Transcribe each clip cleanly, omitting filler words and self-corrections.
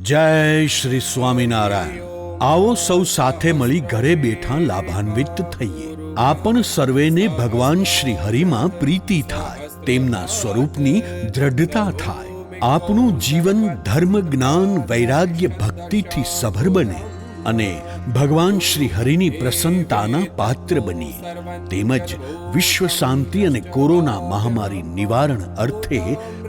જય શ્રી સ્વામિનારાયણ। આવો સૌ સાથે મળી ઘરે બેઠા લાભાન્વિત થઈએ। આપણ સર્વેને ભગવાન શ્રી હરિમાં પ્રીતિ થાય, તેમના સ્વરૂપની દ્રઢતા થાય, આપણું જીવન ધર્મ જ્ઞાન વૈરાગ્ય ભક્તિથી સભર બને અને ભગવાન શ્રી હરિની પ્રસન્નતાના પાત્ર બનીએ। તેમજ વિશ્વ શાંતિ અને કોરોના મહામારી નિવારણ અર્થે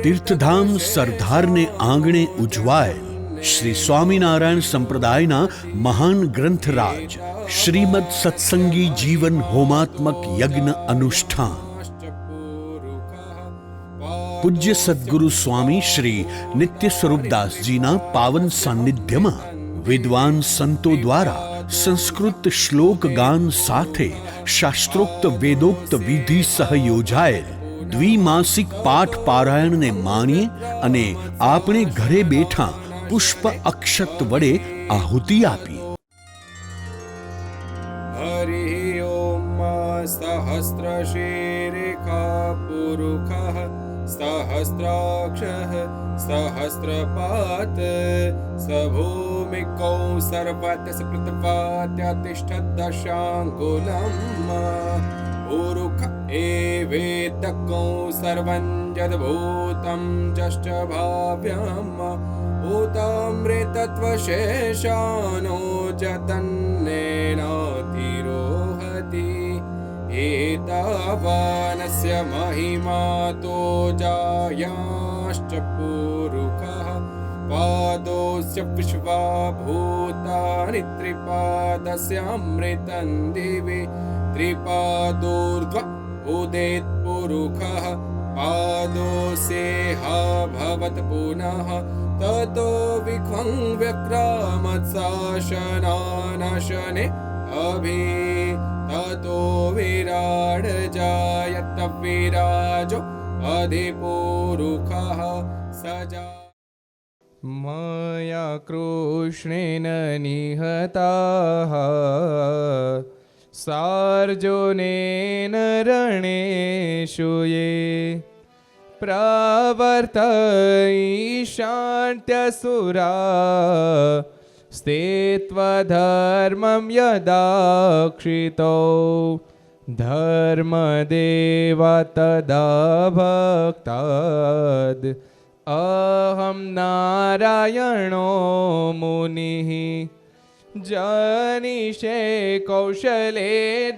તીર્થધામ સરદારને આંગણે ઉજવાય શ્રી સ્વામિનારાયણ સંપ્રદાયના મહાન ગ્રંથરાજ શ્રીમદ સત્સંગી જીવન હોમાત્મક યજ્ઞ અનુષ્ઠાન પૂજ્ય સદ્ગુરુ સ્વામી શ્રી નિત્ય સ્વરૂપદાસજીના પાવન સાનિધ્યમાં વિદ્વાન સંતો દ્વારા સંસ્કૃત શ્લોક ગાન સાથે શાસ્ત્રોક્ત વેદોક્ત વિધિ સહ યોજાયેલ દ્વિમાસિક પાઠ પારાયણને માણીએ અને આપણે ઘરે બેઠા પુષ્પ અક્ષત વડે આહુતિ આપીએ। હરિ ઓમ સહસ્ર શીર્ષા પુરુષઃ સહસ્રાક્ષઃ સહસ્રપાત સભૂમિકો સર્વતઃ પૃથ્વાત્યતિષ્ઠદશાંગુલમ પુરુષ એવેતકો સર્વં યદ્ભૂतं જષ્ટ ભાવ્યમ ભૂતામૃતત્વશેષાનો જતન્નેનાતિરોહતિ એતાવાનસ્ય મહિમાતો જાયાશ્ચ પુરુષઃ પાદોસ્ય વિશ્વાભૂતાનિ ત્રિપાદસ્યામૃतं દિવિ ત્રિપાદોર્ધ્વ ઉદેત પુરુષઃ પાદોસ્યેહા ભવત પુનઃ તતો વિખ્વં વ્યક્રામત્સાશનાનશને અભિ તતો વિરાડ જાયત વિરાજો અધિપુરુષઃ સજા મયા કૃષ્ણેન નિહતાઃ સાર્જુનેન રણેષુ યે પ્રવર્તયિષ્યન્ત્યસુરા સ્થિત્વધર્મં યદાક્ષિતો ધર્મદેવ તદા ભક્તાદ અહં નારાયણો મુનિઃ જનિષે કૌશલે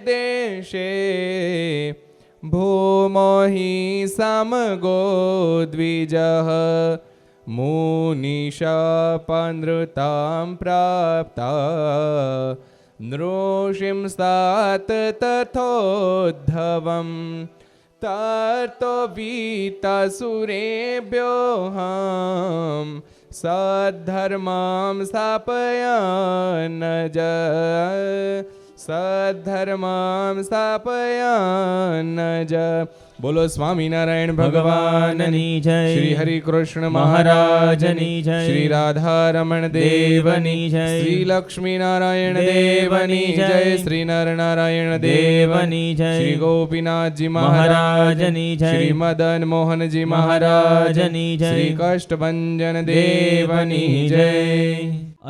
દેશે ભૂમો હિ સમગો દ્વિજઃ મુનિશાપનૃતાં પ્રાપ્તા નૃસિંસ્તાત તથોદ્ધવં તતો વીતાસુરેભ્યોऽહં સદ્ધર્માં સ્થાપયન્ન સદ્ધર્માં સ્થાપયન્ન બોલો સ્વામિનારાયણ ભગવાનની જય। શ્રી હરિ કૃષ્ણ મહારાજની જય। શ્રી રાધારમણ દેવની જય। શ્રી લક્ષ્મી નારાયણ દેવની જય। શ્રી નર નારાયણ દેવની જય। શ્રી ગોપીનાથજી મહારાજની જય। શ્રી મદન મોહનજી મહારાજની જય। શ્રી કષ્ટભંજન દેવની જય।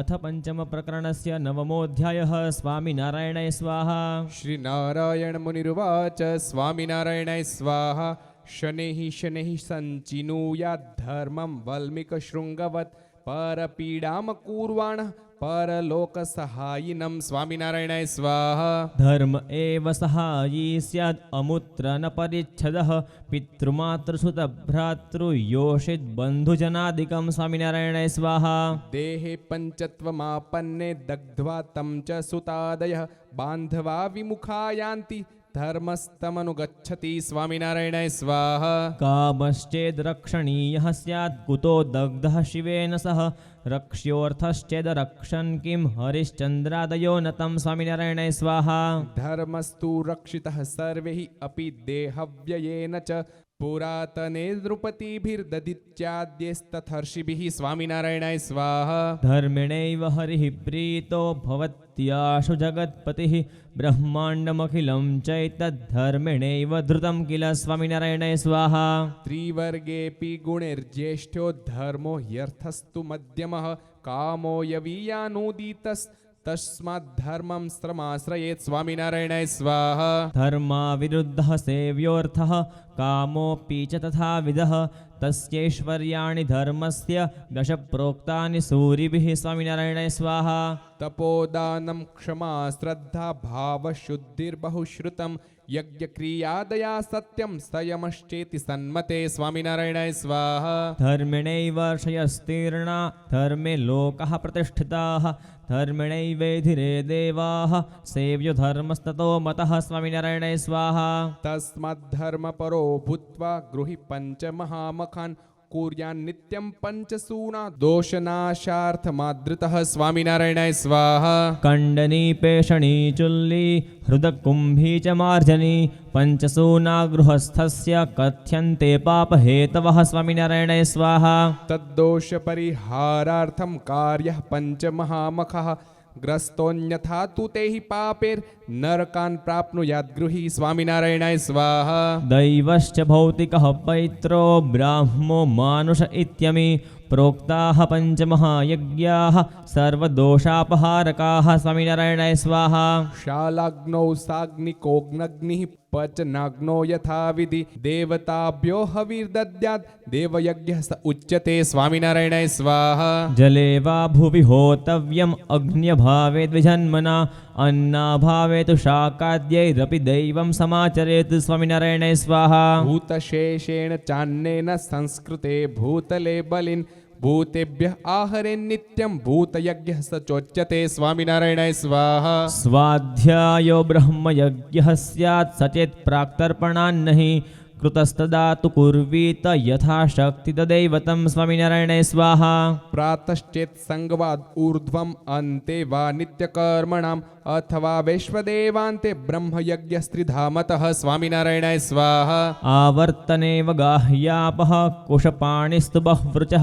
અથ પંચમ પ્રકરણસ્ય નવમોऽધ્યાયઃ સ્વામિનારાયણાય સ્વાહા। શ્રી નારાયણ મુનિરુવાચ સ્વામિનારાયણાય સ્વાહા। શનૈઃ શનૈઃ સંચિનુયાદ્ ધર્મં વલ્મિક શૃંગવત પરપીડામ કુર્વાણઃ પરલોક સહાયિનમ। સ્વામિનારાયણાય સ્વાહા। ધર્મ એવ સહાયી સ્યાદ અમુત્ર ન પરિચ્છદઃ પિતૃમાતૃસુત ભ્રાતૃયોષિત બંધુજનાદિકમ। સ્વામિનારાયણાય સ્વાહા। દેહે પંચત્વમાપન્ને દગ્ધ્વા તમ ચ સુતાદયઃ બાંધવા વિમુખા યાન્તિ ધર્મસ્તમનુગચ્છતિ। સ્વામિનારાયણાય સ્વાહા। કામશ્ચેદ રક્ષણીયઃ સ્યાत् કુતો દગ્ધઃ શિવેન સહ રક્ષ્યોર્થશ્ચેદ રક્ષन् કિમ હરિશ્ચંદ્રાદયો નતમ। સ્વામિનારાયણાય સ્વાહા। ધર્મસ્તુ રક્ષિતઃ સર્વૈઃ અપિ દેહવ્યયેન ચ પુરાતને નૃપતિભિર્દધિત્યાદ્યસ્તથર્ષિભિઃ સ્વામિનારાયણાય સ્વાહા ધર્મિણૈવ હરિઃ પ્રીતો ભવત્યાશુ જગત્પતિઃ બ્રહ્માંડમખિલં ચૈતદ્ધર્મિણૈવ ધૃतं કિલ સ્વામિનારાયણાય સ્વાહા ત્રિવર્ગેऽપि ગુણૈર્જ્યેષ્ઠ્યો ધર્મો ह्यर्थस्तु મધ્યમઃ કામો યવીયાનુદીતસ્તસ્માદ્ધર્મં શ્રમાશ્રયેત સ્વામિનારાયણાય સ્વાહા ધર્મા વિરુદ્ધઃ સેવ્યોર્થઃ કામોऽપી ચ તથાવિધઃ તસ્યૈશ્વર્યાણિ ધર્મસ્ય દશ પ્રોક્તાનિ સૂરિભિઃ સ્વામિનારાયણાય સ્વાહા તપોદાનમ ક્ષમા શ્રદ્ધા ભાવશુદ્ધિર્બહુશ્રુતમ યજ્ઞક્રિયાદયા સત્યમ સંયમશ્ચેતિ સન્મતે સ્વામિનારાયણાય સ્વાહા ધર્મિણૈવ ર્ષયસ્તીર્ણા ધર્મે લોકઃ પ્રતિષ્ઠિતાઃ ધર્મિણૈવેધિરે દેવાઃ સેવ્યો ધર્મસ્તતો મતઃ સ્વામિનારાયણાય સ્વાહા તસ્માદ્ધર્મપરો ભૂત્વા ગૃહિ પંચમહામખાન કુર્યાન નિત્યમ પંચસૂના દોષનાશાર્થમાદૃતઃ સ્વામિનારાયણાય સ્વાહા કંડની પેષણી ચુલ્લી હૃદકુંભી ચ માર્જની પંચસૂના ગૃહસ્થસ્ય કથ્યન્તે પાપહેતવઃ સ્વામિનારાયણાય સ્વાહા તદ્દોષ પરિહારાર્થમ કાર્યઃ પંચમહામખઃ ગ્રસ્તોન્યથા તુ તૈઃ પાપેર નરકાન પ્રાપ્નુયાદ ગૃહી સ્વામિનારાયણાય સ્વાહા દૈવશ્ચ ભૌતિકઃ પૈત્રો બ્રાહ્મો માનુષ ઇત્યમી પ્રોક્તાઃ પંચમહાયજ્ઞાઃ સર્વદોષાપહારકાઃ સ્વામિનારાયણાય સ્વાહા શાલાગ્નૌ સાગ્નિકોગ્નગ્નિઃ પચનાગ્નો યથાવિધિ દેવતાભ્યો હવિર્દદ્યાદ દેવયજ્ઞ સ ઉચ્યતે સ્વામિનારાયણાય સ્વાહા જલે વા ભુવિ હોતવ્યમ અગ્ન્યભાવે દ્વિજન્મના અન્નાભાવે તુ શાકાદ્યૈરપી દૈવમ સમાચરેત સ્વામિનારાયણાય સ્વાહા ભૂતશેષેણ ચાન્નેન સંસ્કૃતે ભૂતલે બલિન ભૂતેભ્ય આહરે નિત્યમ ભૂતયજ્ઞ સ ચોચ્યતે સ્વામિનારાયણાય સ્વાહા સ્વાધ્યાયો બ્રહ્મયજ્ઞઃ સ્યાत् સચેત પ્રાક્તર્પણાન્નહિ કૃતસ્તદા તુ કુર્વીત યથાશક્તિ તદૈવતમ સ્વામિનારાયણાય સ્વાહા પ્રાતશ્ચેત સંગવાદ ઊર્ધ્વમ અંતે વા નિત્યકર્મણામ અથવા વૈશ્વદેવાંતે બ્રહ્મયજ્ઞ સ્ત્રીધામતઃ સ્વામિનારાયણાય સ્વાહા આવર્તનેવ ગાહ્યાપઃ કુશપાણિસ્તુ બહ્વૃચઃ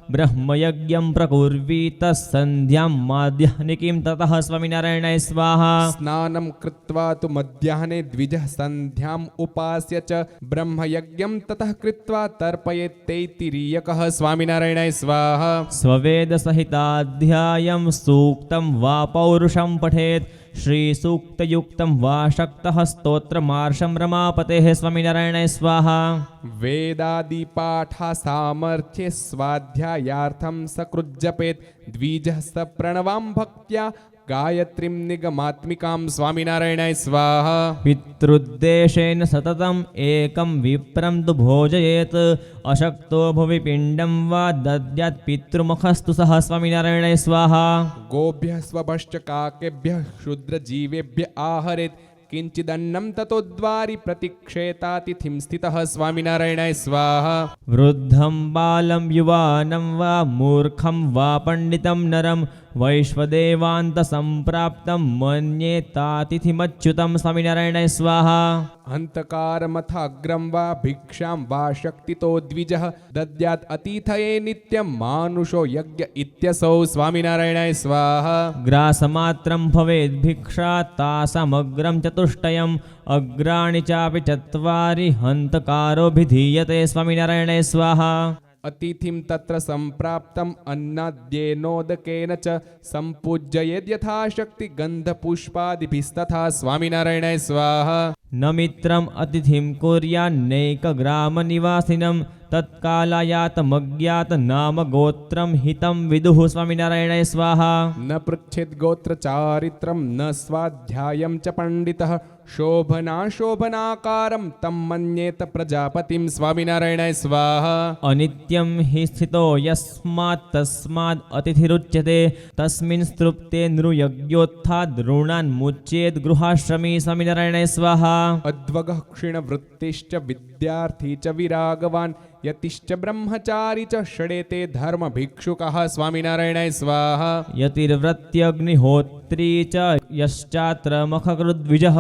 બ્રહ્મયજ્ઞં પ્રકુર્વીત સંધ્યાં માધ્યાહ્નિકીં તતઃ સ્વામિનારાયણાય સ્વાહા સ્નાનમ કૃત્વા તુ મધ્યાહ્ને દ્વિજઃ સંધ્યામ ઉપાસ્ય ચ બ્રહ્મયજ્ઞમ તતઃ કૃત્વા તર્પયેત તૈતિરીયકઃ સ્વામિનારાયણાય સ્વાહા સ્વવેદ સહિતાધ્યાયમ સૂક્તમ વા પૌરુષમ પઠેત શ્રી સૂક્તયુક્તમ વા શક્તઃ સ્તોત્રમાર્ષમ રમાપતે સ્વામિનારાયણાય સ્વાહા વેદાદિપાઠા સામર્થ્યે સ્વાધ્યાયાર્થમ સકૃજ્જપેત દ્વિજઃ સ પ્રણવામ ભક્ત્યા ગાયત્રીમ નિગમાત્મિકામ સ્વામિનારાયણાય સ્વાહા પિતૃદ્દેશેન સતતમ એકમ વિપ્રમ તુ ભોજયેત અશક્તો ભુવિ પિંડમ વા દદ્યાત પિતૃમુખસ્તુ સહ સ્વામિનારાયણાય સ્વાહા ગોભ્ય સ્વભશ્ચ કાકેભ્ય ક્ષુદ્રજીવેભ્ય આહરેત કિંચિદન્નમ તતોદ્વારી પ્રતિક્ષેતાતિથિમ સ્થિતઃ સ્વામિનારાયણાય સ્વાહા વૃદ્ધમ બાલમ યુવાનમ વા મૂર્ખમ વા પંડિતમ નરમ વૈશ્વદેવાંત સંપ્રાપ્તમ મન્યેતાતિથિમચ્યુતમ સ્વામિનારાયણાય સ્વાહા અંતકારમથાગ્રમ વા ભિક્ષામ વા શક્તિતો દ્વિજઃ દદ્યાત અતિથયે નિત્યમ માનુષો યજ્ઞ ઇત્યસૌ સ્વામિનારાયણાય સ્વાહા ગ્રાસમાત્રમ ભવેદ ભિક્ષા તાસમગ્રમ ચતુષ્ટયમ અગ્રાણિ ચાપી ચત્વારી હંતકારોભિધીયતે સ્વામિનારાયણાય સ્વાહા અતિથિમ તત્ર સંપ્રાપ્તમ અન્નાદ્યેનોદકેન ચ સંપૂજ્યયેદ યથાશક્તિ ગંધપુષ્પાદિભિસ્તથા સ્વામિનારાયણાય સ્વાહા ન મિત્રમ અતિથિમ કુર્યાન્નૈકગ્રામનિવાસિનમ તત્કાલાયાતમજ્ઞાત નામ ગોત્રમ હિતમ વિદુઃ સ્વામિનારાયણાય સ્વાહા ન પૃચ્છેદ ગોત્ર ચારિત્રમ ન સ્વાધ્યાયમ ચ પંડિતઃ શોભનાકારમ તમ મન્યેત પ્રજાપતિમ સ્વામિનારાયણાય સ્વાહા અનિત્યમ હિ સ્થિતો યસ્માત તસ્માદ અતિથિરુચ્યતે તસ્મિન સ્તૃપ્તે નૃયજ્ઞોત્થાદ ઋણાન મુચ્યેદ ગૃહાશ્રમી સ્વામિનારાયણાય સ્વાહા અદ્વગઃ ક્ષીણ વૃત્તિશ્ચ વિદ્યાર્થી ચ વિરાગવાન યતિશ્ચ બ્રહ્મચારી ચ ષડેતે ધર્મ ભિક્ષુકઃ સ્વામિનારાયણાય સ્વાહા યતિર્વ્રત્યગ્નિહોત્રી ચ यश्चात्र मखकृद्विजः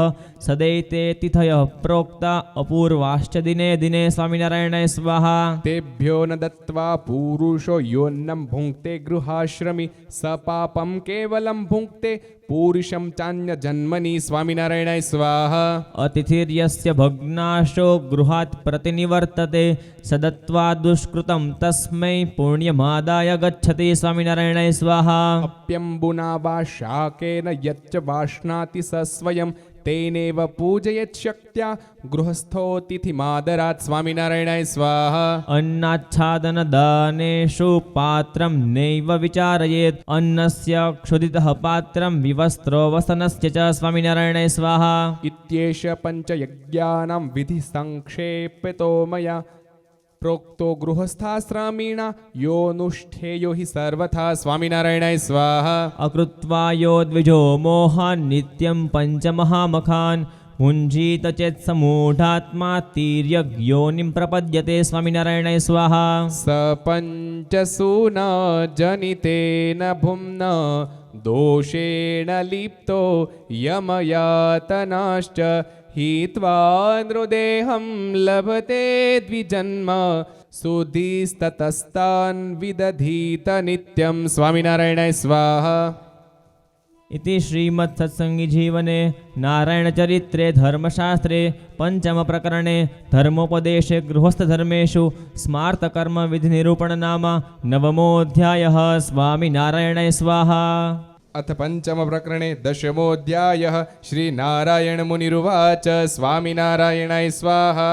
सदैते तिथयः प्रोक्ता अपूर्वाश्च दिने दिने स्वामिनारायणाय स्वाहा तेभ्यो न दत्त्वा पुरुषो योन्नं भुङ्क्ते गृहाश्रमी स पापं केवलं भुङ्क्ते पूरुषं चान्यजन्मनि स्वामिनारायणाय स्वाहा अतिथिर्यस्य भग्नाशो गृहात् प्रतिनिवर्तते स दत्त्वा दुष्कृतं तस्मै पुण्यमादाय गच्छति स्वामिनारायणाय स्वाहा अप्यम्बुना वा शाकेन यच्च वाष्णाति स स्वयं तेनेव पूजयेत् शक्त्या गृहस्थोतिथिमादरात् स्वामिनारायणाय स्वाहा अन्नाच्छादनदानेषु पात्रं नैव विचारयेत् अन्नस्य क्षुदितः पात्रं विवस्त्रो वसनस्य च स्वामिनारायणाय स्वाहा इत्येष पञ्चयज्ञानां विधिसङ्क्षेपितो मया प्रोक्तो गृहस्थाश्रामीणा योऽनुष्ठेयो हि सर्वथा स्वामिनारायणाय स्वाहा अकृत्वा यो द्विजो मोहान् नित्यं पञ्चमहामखान् मुञ्जीत चेत् समूढात्मा तिर्यग्योनिं प्रपद्यते स्वामिनारायणाय स्वाहा स पञ्चसूना जनितेन भुम्ना दोषेण लिप्तो यमयातनाश्च हित्वा नृदेहं लभते द्विजन्म सुधीस्ततस्तान् विदधीत नित्यं स्वामिनारायणाय स्वाहा इति श्रीमत्सत्सङ्गीजीवने नारायणचरित्रे धर्मशास्त्रे पञ्चमप्रकरणे धर्मोपदेशे गृहस्थधर्मेषु स्मार्तकर्मविधिनिरूपणनाम नवमोऽध्यायः स्वामिनारायणाय स्वाहा अथ पञ्चमप्रकरणे दशमोऽध्यायः श्रीनारायणमुनिरुवाच स्वामिनारायणाय स्वाहा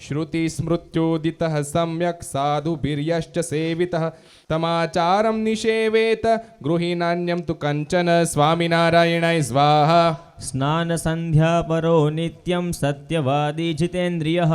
श्रुतिस्मृत्योदितः सम्यक् साधुभिर्यश्च सेवितः तमाचारं निषेवेत गृहीनान्यं तु कञ्चन स्वामिनारायणाय स्वाहा स्नानसन्ध्यापरो नित्यं सत्यवादी जितेन्द्रियः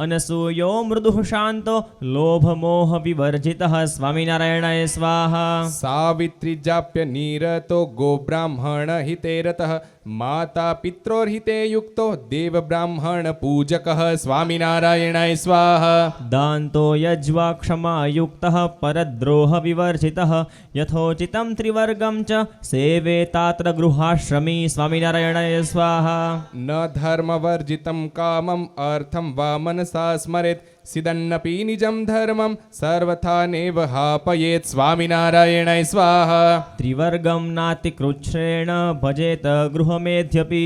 अनसूयो मृदुः शान्तो लोभमोहविवर्जितः स्वामिनारायणाय स्वाहा सावित्री जाप्य निरतो गोब्राह्मणहिते रतः माता पित्रोर्हिते युक्तो देवब्राह्मणपूजकः स्वामिनारायणाय स्वाहा दान्तो यज्वा क्षमायुक्तः परद्रोहविवर्जितः यथोचितं त्रिवर्गं च सेवेतात्र गृहाश्रमी स्वामिनारायणाय स्वाहा न धर्मवर्जितं कामम् अर्थं वा मनसा स्मरेत् सिदन्नपि निजं धर्मं सर्वथा नेव हापयेत् स्वामिनारायणाय स्वाहा त्रिवर्गं नातिकृच्छ्रेण भजेत गृहमेध्यपि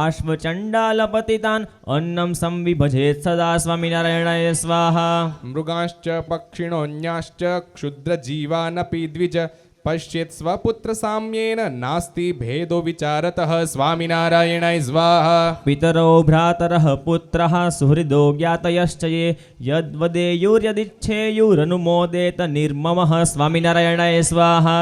आश्वचण्डालपतितान् अन्नं संविभजेत् सदा स्वामिनारायणाय स्वाहा मृगाश्च पक्षिणोऽन्याश्च क्षुद्रजीवानपि द्विज पश्येत् स्वपुत्रसाम्येन नास्ति भेदो विचारतः स्वामिनारायणाय स्वाहा पितरौ भ्रातरः पुत्रः सुहृदो ज्ञातयश्च ये यद्वदेयुर्यदिच्छेयुरनुमोदेत निर्ममः स्वामिनारायणाय स्वाहा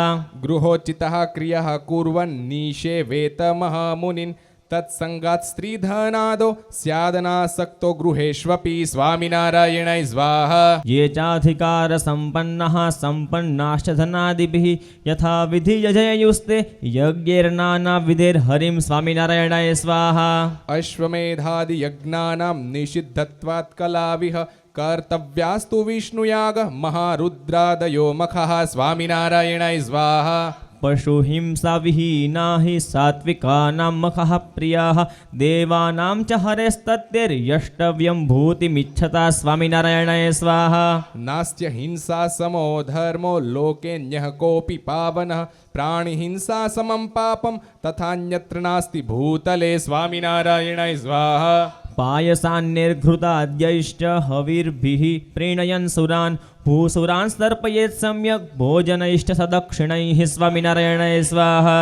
गृहोचितः क्रियः कुर्वन् निषेवेत महामुनिन् तत्सङ्गात् स्त्रीधनादो स्यादनासक्तो गृहेष्वपि स्वामिनारायणाय स्वाहा ये चाधिकारसम्पन्नः सम्पन्नाश्च धनादिभिः यथा विधि यजयुस्ते यज्ञैर्नानाविधैर्हरिं स्वामिनारायणाय स्वाहा अश्वमेधादियज्ञानां निषिद्धत्वात् कलाविह कर्तव्यास्तु विष्णुयागः महारुद्रादयो मखः स्वामिनारायणाय स्वाहा पशुहिंसा विहीना हि सात्विकानां मखः प्रियाः देवानां च हरेस्तत्तेर्यष्टव्यं भूतिमिच्छता स्वामिनारायणाय स्वाहा नास्त्य हिंसा समो धर्मो लोकेऽन्यः कोऽपि पावनः प्राणिहिंसा समं पापं तथान्यत्र नास्ति भूतले स्वामिनारायणाय स्वाहा पायसान्निर्घृताद्यैश्च हविर्भिः प्रीणयन् सुरान् भूसुरान् सर्पयेत् सम्यक् भोजनैश्च सदक्षिणैः स्वामिनारायणाय स्वाहा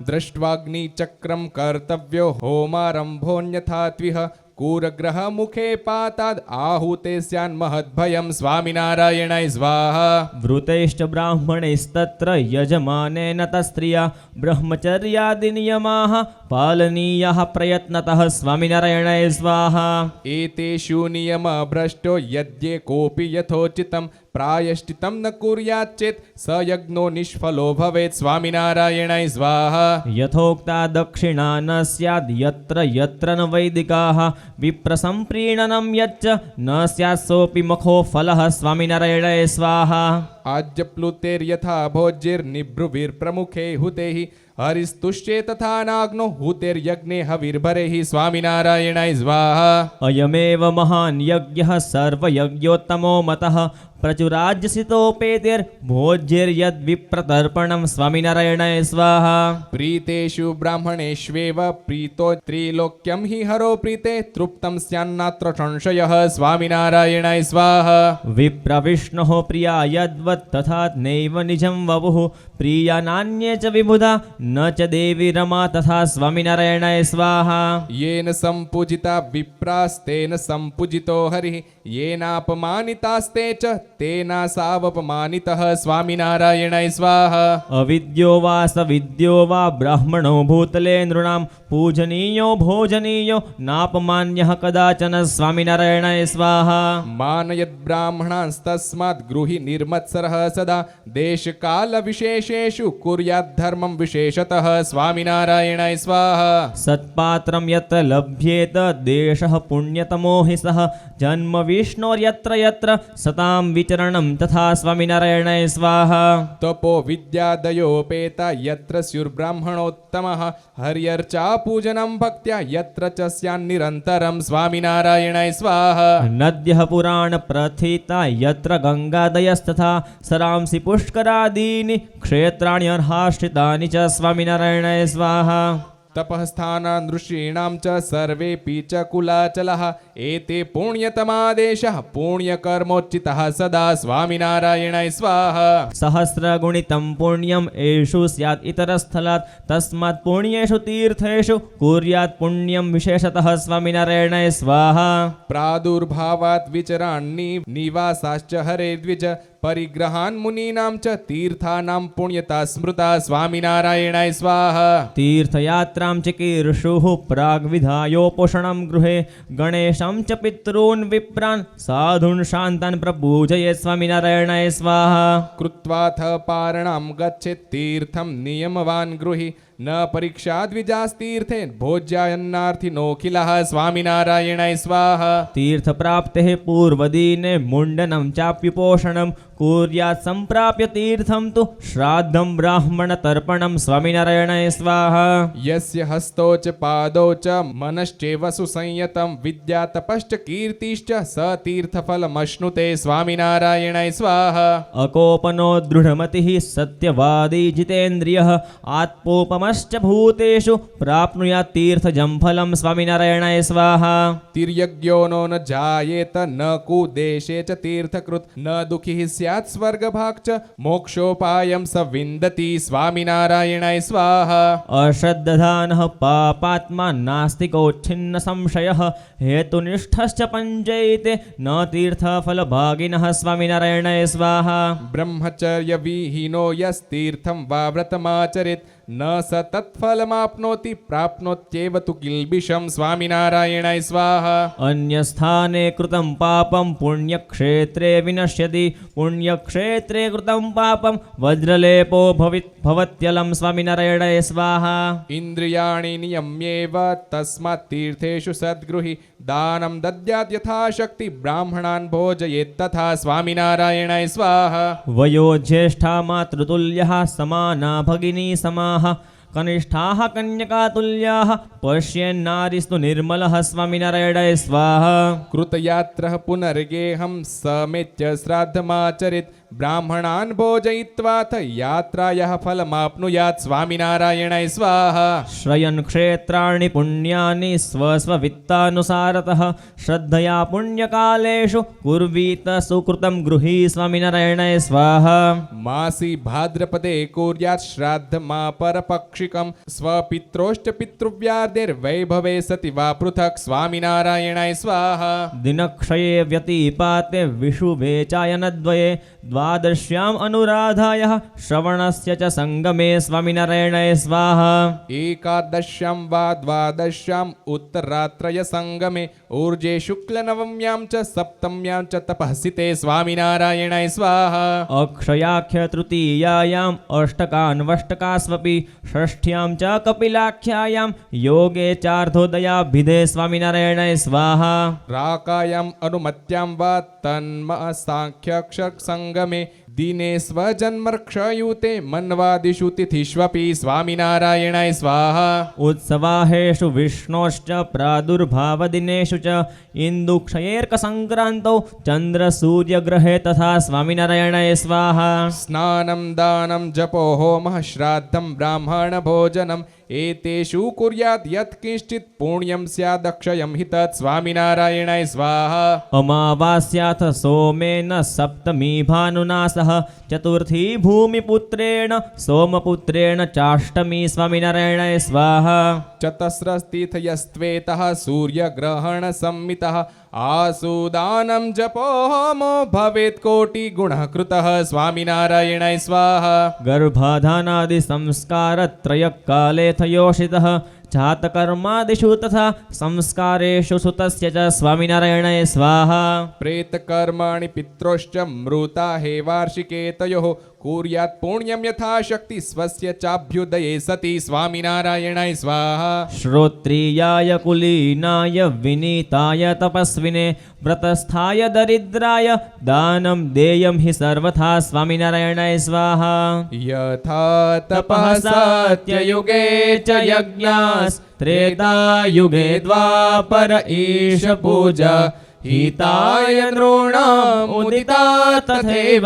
दृष्ट्वाग्निचक्रं कर्तव्यो होमारम्भोऽन्यथात्विह कूरग्रहमुखे पाताद् आहूते स्यान्महद्भयं स्वामिनारायणाय स्वाहा वृतैश्च ब्राह्मणैस्तत्र यजमानेन तस्त्रिया ब्रह्मचर्यादिनियमाः पालनीयाः प्रयत्नतः स्वामिनारायणाय स्वाहा एतेषु नियमभ्रष्टो यद्ये कोऽपि यथोचितं प्रायश्चितं न कुर्यात् चेत् स यज्ञो निष्फलो भवेत् स्वामिनारायणाय स्वाहा यथोक्ता दक्षिणा न स्याद् यत्र यत्र न वैदिकाः विप्रसम्प्रीणनं यच्च न स्यात् सोऽपि मखो फलः स्वामिनारायणाय स्वाहा आज्यप्लुतेर्यथा भोज्यैर्निभृभिर्प्रमुखे हुते हि हरिस्तुष्ये तथा नाग्नो हुतेर्यज्ञे हविर्भरेहि स्वामिनारायणाय स्वाहा अयमेव महान् यज्ञः सर्वयज्ञोत्तमो मतः प्रचुराज्यसितोपेतिर्भोज्यैर्यद्विप्रतर्पणं स्वामिनारायणाय स्वाहा प्रीतेषु ब्राह्मणेष्वेव प्रीतो त्रिलोक्यं हि हरो प्रीते तृप्तं स्यान्नात्र संशयः स्वामिनारायणाय स्वाहा विप्रविष्णोः प्रिया यद्वत् तथा नैव निजं वपुः प्रिया नान्ये च विबुधा न च देवी रमा तथा स्वामिनारायणाय स्वाहा येन सम्पूजिता विप्रास्तेन सम्पूजितो हरिः येनापमानितास्ते च तेनासावपमानितः स्वामिनारायणाय स्वाहा अविद्यो वा सविद्यो वा ब्राह्मणो भूतले नृणां पूजनीयो भोजनीयो नापमान्यः कदाचन स्वामिनारायणाय स्वाहा मानयद्ब्राह्मणांस्तस्मात् गृहि निर्मत्सरः सदा देशकालविशेषेषु कुर्याद्धर्मं विशेषतः स्वामिनारायणाय स्वाहा सत्पात्रं यत्र लभ्येत देशः पुण्यतमो हि सः जन्म विष्णोर्यत्र यत्र सतां विचरणं तथा स्वामिनारायणाय स्वाहा तपो विद्यादयोपेता यत्र स्युर्ब्राह्मणोत्तमः हर्यर्चा पूजनं भक्त्या यत्र च स्यान्निरन्तरं स्वामिनारायणाय स्वाहा नद्यः पुराणप्रथिता यत्र गङ्गादयस्तथा सरांसि पुष्करादीनि क्षेत्राणि अर्हाश्रितानि च स्वामिनारायणाय स्वाहा तपःस्थानान् ऋषीणां च सर्वेऽपि च कुलाचलः एते पुण्यतमादेशः पुण्यकर्मोच्चितः सदा स्वामिनारायणाय स्वाहा सहस्रगुणितं पुण्यम् एषु स्यात् इतरस्थलात् तस्मात् पुण्येषु तीर्थेषु कुर्यात् पुण्यं विशेषतः स्वामिनारायणाय स्वाहा प्रादुर्भावात् विचराणि निवासाश्च हरे द्विज परिग्रहान् मुनीनां च तीर्थानां पुण्यता स्मृता स्वामिनारायणाय स्वाहा तीर्थयात्रां चिकीर्षुः प्राग्विधायोपोषणं गृहे गणेशं च पितॄन् विप्रान् साधून् शान्तान् प्रपूजयेत् स्वामिनारायणाय स्वाहा कृत्वाथ पारणां गच्छेत् तीर्थं नियमवान् गृहि न परीक्षाद्विजास्तीर्थे भोज्यायन्नार्थिनोऽखिलः स्वामिनारायणाय स्वाहा तीर्थप्राप्तेः पूर्वदिने मुण्डनं चाप्युपोषणं कुर्यात् सम्प्राप्य तीर्थं तु श्राद्धं ब्राह्मणतर्पणं स्वामिनारायणाय स्वाहा यस्य हस्तौ च पादौ च मनश्चैव सुसंयतं विद्यातपश्च कीर्तिश्च स तीर्थफलमश्नुते स्वामिनारायणाय स्वाहा अकोपनो दृढमतिः सत्यवादी जितेन्द्रियः आत्मोपमश्च भूतेषु प्राप्नुयात् तीर्थजं फलं स्वामिनारायणाय स्वाहा तिर्यज्ञो नो न जायेत न कुदेशे च तीर्थकृत् न दुःखिः स्यात् स्वर्गभाक् च मोक्षोपायं स विन्दति स्वामिनारायणाय स्वाहा अश्रद्धधानः पापात्मा नास्तिकोच्छिन्न संशयः हेतुनिष्ठश्च पञ्चैते न तीर्थफलभागिनः स्वामिनारायणाय स्वाहा ब्रह्मचर्यविहीनो यस्तीर्थं वा व्रतमाचरेत् न स तत्फलमाप्नोति प्राप्नोत्येव तु किल्बिषं स्वामिनारायणाय स्वाहा अन्यस्थाने कृतं पापं पुण्यक्षेत्रे विनश्यति पुण्यक्षेत्रे कृतं पापं वज्रलेपो भवत्यलं स्वामिनारायणाय स्वाहा इन्द्रियाणि नियम्येव तस्मात् तीर्थेषु सद्गृहि दानं दद्यात् यथाशक्ति ब्राह्मणान् भोजयेत् तथा स्वामिनारायणाय स्वाहा वयो ज्येष्ठा मातृतुल्यः समाना भगिनी समाः कनिष्ठाः कन्यकातुल्याः पश्यन्नारीस्तु निर्मलः स्वामिनारायणाय स्वाहा कृतयात्रः पुनर्गेहं समेत्य श्राद्धमाचरेत् ब्राह्मणान् भोजयित्वाथ यात्रायाः फलमाप्नुयात् स्वामिनारायणाय स्वाहा श्रयन् क्षेत्राणि पुण्यानि स्वस्ववित्तानुसारतः श्रद्धया पुण्यकालेषु कुर्वीत सुकृतं गृही स्वामिनारायणाय स्वाहा मासि भाद्रपदे कुर्यात् श्राद्धमापरपक्षिकं स्वपित्रोष्टपितृव्यार्धेर्वैभवे सति वा पृथक् स्वामिनारायणाय स्वाहा दिनक्षये व्यतिपाते विषुवे चायनद्वये द्वादश्याम् अनुराधायाः श्रवणस्य च सङ्गमे स्वामिनारायणाय स्वाहा एकादश्यां वा द्वादश्याम् उत्तरात्रय संगमे ऊर्जे शुक्लनवम्यां च सप्तम्यां च तपःसिते स्वामिनारायणाय स्वाहा अक्षयाख्य तृतीयायाम् अष्टकान्वष्टकास्वपि षष्ठ्यां च कपिलाख्यायां योगे चार्धोदयाभिधे स्वामिनारायणाय स्वाहा राकायाम् अनुमत्यां वा तन्म सांख्यक्षर संगमे દિને સ્વજન્મર્ક્ષયુતે મન્વાદિષુ તિથિષ્વપી સ્વામિનારાયણાય સ્વાહા उत्सवाहेषु विष्णोश्च प्रादुर्भावदिनेषु च इन्दुक्षयेर्कसङ्क्रान्तौ चन्द्रसूर्यग्रहे तथा स्वामिनारायणाय स्वाहा સ્નાનમ દાનમ જપો હોમઃ શ્રાદ્ધમ બ્રાહ્મણ ભોજનમ એતેષુ કુર્યાત યત્કિંશ્ચિત પુણ્યમ સ્યાદક્ષયમ હિ તત્ સ્વામિનારાયણાય સ્વાહા अमावास्याथ सोमेन सप्तमी भानुना सह चतुर्थी भूमिपुत्रेण सोमपुत्रेण चाष्टमी स्वामिनारायणाय स्वाहा ચતસ્રસ્તીથયસ્ત્વેતઃ સૂર્યગ્રહણ સંમિતઃ આસુદાનમ જપો હોમો ભવેત કોટિ ગુણઃ કૃતઃ સ્વામિનારાયણાય સ્વાહા गर्भाधानादि संस्कारत्रयकाले थयोषितः जातकर्मादिषु तथा संस्कारेषु सुतस्य च स्वामिनारायणाय स्वाहा પ્રેતકર્માણિ પિત્રોશ્ચ મૃતા હે વાર્ષિકેતયોઃ કુર્યાત પુણ્યમ યથાશક્તિ સ્વસ્ય ચાભ્યુદયે સતી સ્વામિનારાયણાય સ્વાહા श्रोत्रियाय कुलीनाय विनीताय तपस्विने व्रतस्थाय दरिद्राय दानं देयं हि सर्वथा स्वामिनारायणाय स्वाहा યથા તપઃ સત્યયુગે ચ યજ્ઞાસ त्रेतायुगे द्वापर ईश पूजा हिताय नृणामुदिता तथैव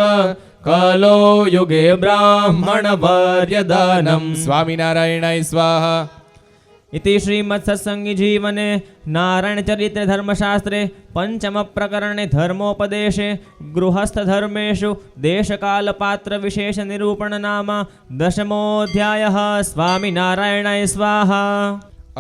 कलो युगे ब्राह्मणवर्यदानं સ્વામિનારાયણાય સ્વાહા इति श्रीमत्सत्सङ्गीजीवने नारायणचरित्रे धर्मशास्त्रे पञ्चमप्रकरणे धर्मोपदेशे गृहस्थधर्मेषु देशकालपात्रविशेषनिरूपणनाम दशमोऽध्यायः स्वामिनारायणाय स्वाहा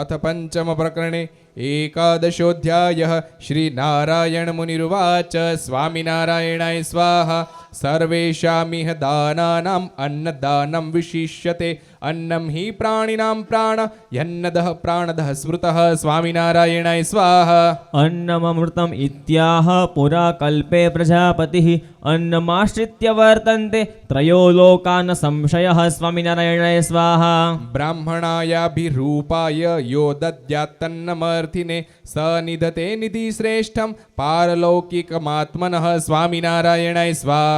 अथ पंचम प्रकरणे एकादशोऽध्यायः श्रीनारायणमुनिरुवाच स्वामिनारायणाय स्वाहा सर्वेषामिह दानानाम् अन्नदानं विशिष्यते अन्नं हि प्राणिनां प्राण यन्नदः प्राणदः स्मृतः स्वामिनारायणाय स्वाहा अन्नममृतम् इत्याह पुरा कल्पे प्रजापतिः अन्नमाश्रित्य वर्तन्ते त्रयो लोकान् संशयः स्वामिनारायणाय स्वाहा ब्राह्मणायाभिरूपाय यो दद्यात्तन्नमर्थिने स निधते निधिश्रेष्ठं पारलौकिकमात्मनः स्वामिनारायणाय स्वाहा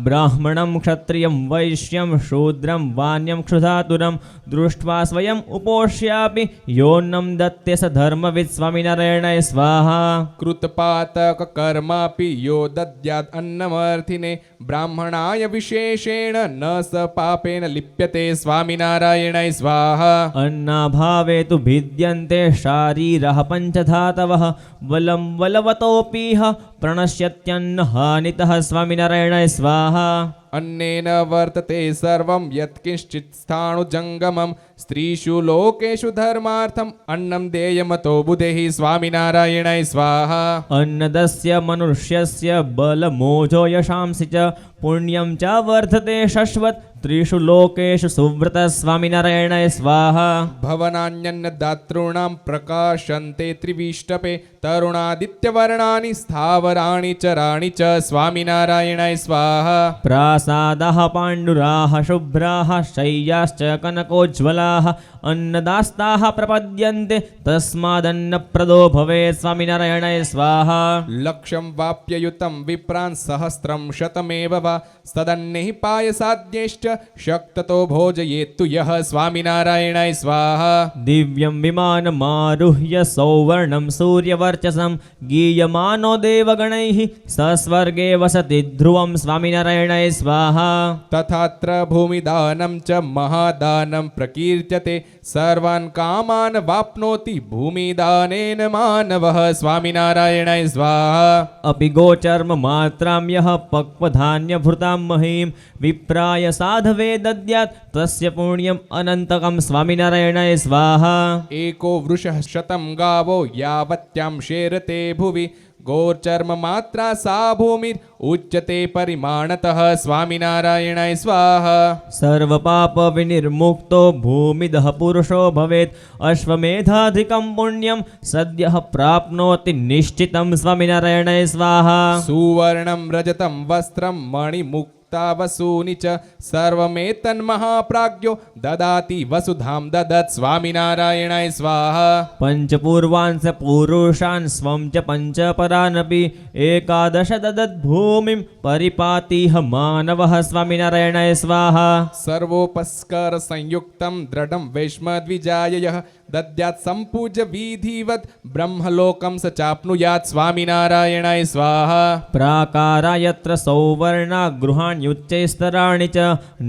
ब्राह्मणं क्षत्रियं वैश्यं शूद्रं वाण्यं क्षुधातुरं दृष्ट्वा स्वयम् उपोष्यापि योन्नं दत्ते स धर्मवित् स्वामिनारायणाय स्वाहा कृतपातककर्मापि यो दद्यात् अन्नमर्थिने ब्राह्मणाय विशेषेण न स पापेन लिप्यते स्वामिनारायणाय स्वाहा अन्नाभावे तु भिद्यन्ते शारीरः पञ्चधातवः वलं वलवतोऽपीह प्रणश्यत्यन्नहानितः स्वामिनारायणाय स्वाहा अन्नेन वर्तते सर्वं यत्किंश्चित् स्थाणुजङ्गमं स्त्रीषु लोकेषु धर्मार्थम् अन्नं देयमतो बुधेः स्वामिनारायणाय स्वाहा अन्नदस्य मनुष्यस्य बलमोजो यशांसि च पुण्यं च वर्धते शश्वत् त्रिषु लोकेषु सुव्रतः स्वामिनारायणाय स्वाहा भवनान्यन्नदातॄणां प्रकाशन्ते त्रिविष्टपे तरुणादित्यवर्णानि स्थावराणि चराणि च स्वामिनारायणाय स्वाहा प्रासादाः पाण्डुराः शुभ्राः शय्याश्च कनकोज्ज्वलाः अन्नदास्ताः प्रपद्यन्ते तस्मादन्नप्रदो भवेत् स्वामिनारायणाय स्वाहा लक्ष्यं वाप्ययुतं विप्रान् सहस्रं शतमेव वा सदन्नैः पायसाद्यैश्च शक्ततो भोजयेत्तु यः स्वामिनारायणाय स्वाहा दिव्यं विमानमारुह्य सौवर्णं सूर्यवर्चसं गीयमानो देवगणैः स स्वर्गे वसति ध्रुवं स्वामिनारायणाय स्वाहा तथात्र भूमिदानं च महादानं प्रकीर्त्यते सर्वान् कामान् वाप्नोति भूमिदानेन मानवः स्वामिनारायणाय स्वाहा अपि गोचर्ममात्रां यः पक्वधान्यभृतां महीं विप्राय साधवे दद्यात् तस्य पुण्यम् अनन्तकं स्वामिनारायणाय स्वाहा एको वृषः शतं गावो यावत्यां शेरते भुवि गोचर्ममात्रा सा भूमिरुच्यते परिमाणतः स्वामिनारायणाय स्वाहा सर्वपापविनिर्मुक्तो भूमिदः पुरुषो भवेत् अश्वमेधाधिकं पुण्यं सद्यः प्राप्नोति निश्चितं स्वामिनारायणाय स्वाहा सुवर्णं रजतं वस्त्रं मणिमुक्ता युक्ता वसूनि च सर्वमेतन्महाप्राज्ञो ददाति वसुधां ददत् स्वामिनारायणाय स्वाहा पञ्चपूर्वान् स पुरुषान् स्वं च पञ्चपरानपि एकादश ददद्भूमिं परिपातिह मानवः स्वामिनारायणाय स्वाहा सर्वोपस्कर संयुक्तं दृढं वैष्मद्विजाययः दद्यात् सम्पूज्य विधिवत् ब्रह्मलोकं स चाप्नुयात् स्वामिनारायणाय स्वाहा प्राकारा यत्र सौवर्णा गृहाण्युच्चैस्तराणि च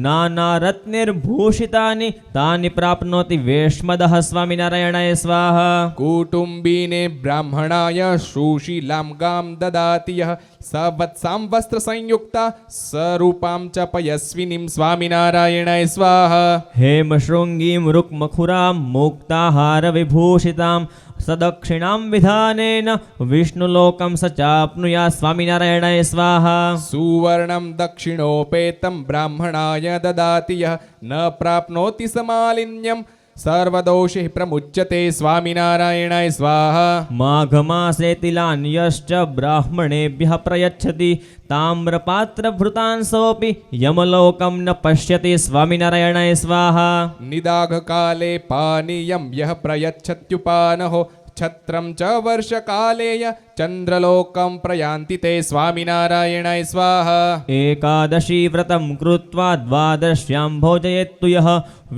नानारत्नैर्भूषितानि तानि प्राप्नोति वैष्मदः स्वामिनारायणाय स्वाहा कुटुम्बिने ब्राह्मणाय सुशीलां गां ददाति यः स वत्सां वस्त्रसंयुक्ता स्वरूपां च पयस्विनीं स्वामिनारायणाय स्वाहा हेमशृङ्गीं रुक्मखुरां मुक्ताहारविभूषितां सदक्षिणां विधानेन विष्णुलोकं स चाप्नुयात् स्वामिनारायणाय स्वाहा सुवर्णं दक्षिणोपेतं ब्राह्मणाय ददाति यः न प्राप्नोति समालिन्यं सर्वदोषैः प्रमुच्यते स्वामिनारायणाय स्वाहा माघमासे तिलान्यश्च ब्राह्मणेभ्यः प्रयच्छति ताम्रपात्रभृतान् सोऽपि यमलोकं न पश्यति स्वामिनारायणाय स्वाहा निदाघकाले पानीयं यः प्रयच्छत्युपानहो छत्रं च वर्षकालेय चन्द्रलोकं प्रयान्ति ते स्वामिनारायणाय स्वाहा एकादशी व्रतं कृत्वा द्वादश्यां भोजयेत्तु यः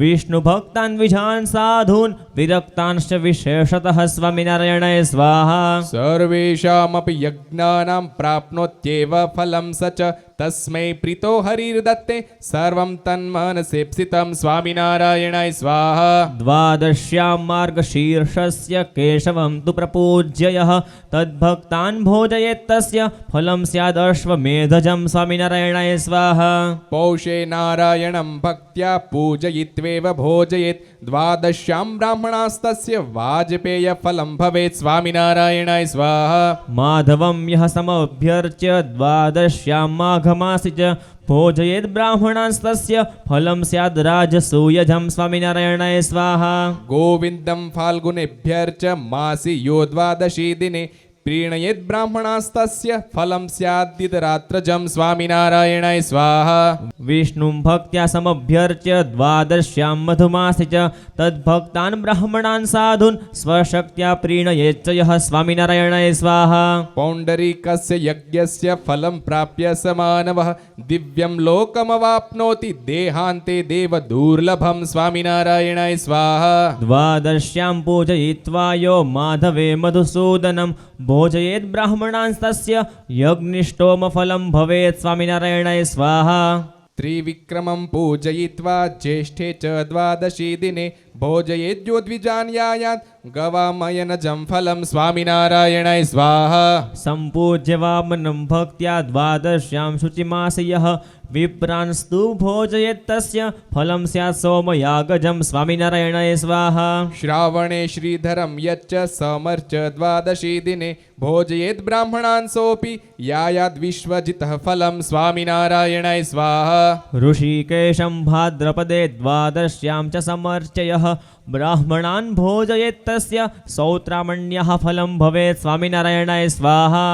विष्णुभक्तान् विजान् साधून् विरक्तांश्च विशेषतः स्वामिनारायणाय स्वाहा सर्वेषामपि यज्ञानां प्राप्नोत्येव फलं स च तस्मै प्रीतो हरिर्दत्ते सर्वं तन्मनसेप्सितं स्वामिनारायणाय स्वाहा द्वादश्यां मार्गशीर्षस्य केशवं तु प्रपूज्य यः तद्भक्तान् भोजयेत्तस्य फलं स्यादश्वमेधजं स्वामिनारायणाय स्वाहा पौषे नारायणं भक्त्या पूजयित्वेव भोजयेत् द्वादश्यां ब्राह्मणास्तस्य वाजपेयफलं भवेत् स्वामिनारायणाय स्वाहा माधवं यः समभ्यर्च्य द्वादश्यां माघमासि च भोजयेत् ब्राह्मणांस्तस्य फलं स्याद् राजसूयजं स्वामिनारायणाय स्वाहा गोविन्दं फाल्गुनेभ्यर्च मासि यो द्वादशी दिने प्रीणयेत् ब्राह्मणास्तस्य फलं स्याद्दितरात्रजं स्वामिनारायणाय स्वाहा विष्णुं भक्त्या समभ्यर्च्य द्वादश्यां मधुमासि च तद्भक्तान् ब्राह्मणान् साधून् स्वशक्त्या प्रीणयेच्च यः स्वामिनारायणाय स्वाहा पौण्डरीकस्य यज्ञस्य फलं प्राप्य स मानवः दिव्यं लोकमवाप्नोति देहान्ते देवदुर्लभं स्वामिनारायणाय स्वाहा द्वादश्यां पूजयित्वा यो माधवे मधुसूदनं भोजयेत् ब्राह्मणांस्तस्य यज्ञिष्टोमफलं भवेत् स्वामिनारायणाय स्वाहा त्रिविक्रमं पूजयित्वा ज्येष्ठे च द्वादशी दिने भोजयेद्योद्विजान् यायात् गवामयनजं फलं स्वामिनारायणाय स्वाहा सम्पूज्य वामनं भक्त्या द्वादश्यां शुचिमासि यः विप्रांस्तु भोजयेत्तस्य फलं स्यात् सोमयागजं स्वामिनारायणाय स्वाहा श्रावणे श्रीधरं यच्च समर्च द्वादशी दिने भोजयेत् ब्राह्मणान् सोऽपि यायाद् विश्वजितः फलं स्वामिनारायणाय स्वाहा ऋषिकेशं भाद्रपदे द्वादश्यां च समर्चयः ब्राह्मणान् भोजयेत्तस्य सौत्रामण्यः फलं भवेत् स्वामिनारायणाय स्वाहा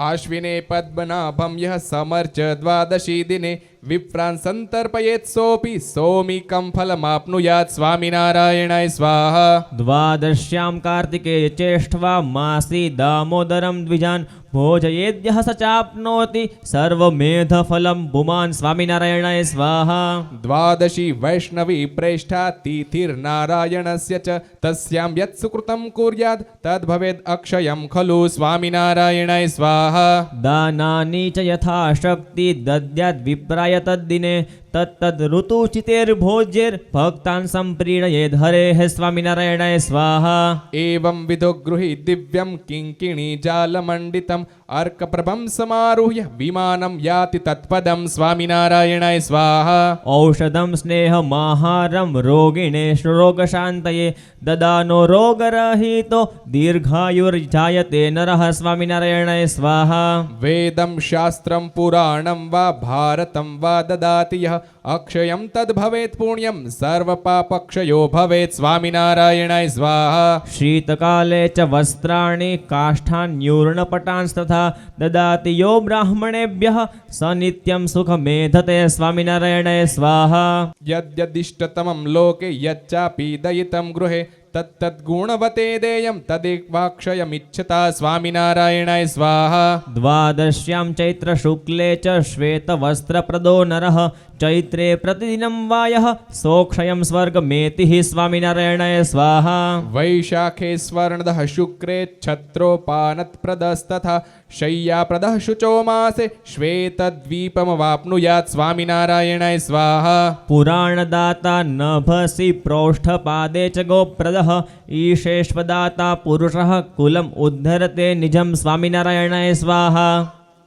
आश्विने पद्मनाभं यः समर्च द्वादशी दिने विप्रान् सन्तर्पयेत् सोऽपि सौमिकं फलमाप्नुयात् स्वामिनारायणाय स्वाहा द्वादश्यां कार्तिके चेष्टवा मासि दामोदरं द्विजान् भोजयेद्यः स चाप्नोति सर्वमेधफलं पुमान् स्वामिनारायणाय स्वाहा द्वादशी वैष्णवी प्रेष्ठा तिथिर्नारायणस्य च तस्यां यत् सुकृतं कुर्यात् तद्भवेद् अक्षयं खलु स्वामिनारायणाय स्वाहा दानानि च यथाशक्ति दद्याद् विप्राय तद्दिने तत्तद् ऋतुचितेर्भोज्यैर्भक्तान् सम्प्रीणयेद् हरेः स्वामिनारायणाय स्वाहा एवं विधो गृही दिव्यं किङ्किणी जालमण्डितम् अर्कप्रभं समारुह्य विमानं याति तत्पदं स्वामिनारायणाय स्वाहा औषधं स्नेहमाहारं रोगिणे रोगशान्तये ददानो रोगरहितो दीर्घायुर्जायते नरः स्वामिनारायणाय स्वाहा वेदं शास्त्रं पुराणं वा भारतं वा ददाति यः अक्षयं तद् भवेत् पुण्यं सर्वपापक्षयो भवेत् स्वामिनारायणाय स्वाहा शीतकाले च वस्त्राणि काष्ठान्यूर्णपटांस्तथा ददाति यो ब्राह्मणेभ्यः स नित्यं सुखमेधते स्वामिनारायणाय स्वाहा यद्यदिष्टतमं लोके यच्चापि दयितं गृहे तत्तद्गुणवते देयं तदेवाक्षयमिच्छता स्वामिनारायणाय स्वाहा द्वादश्यां चैत्रशुक्ले च श्वेतवस्त्रप्रदो नरः चैत्रे प्रतिदिनं वायः सोक्षयं स्वर्गमेतिः स्वामिनारायणाय स्वाहा वैशाखे स्वर्णदः शुक्रे छत्रोपानत्प्रदस्तथा शय्याप्रदः शुचो मासे श्वेतद्वीपमवाप्नुयात् स्वामिनारायणाय स्वाहा पुराणदाता नभसि प्रोष्ठपादे च गोप्रदः ईशेष्वदाता पुरुषः कुलम् उद्धरते निजं स्वामिनारायणाय स्वाहा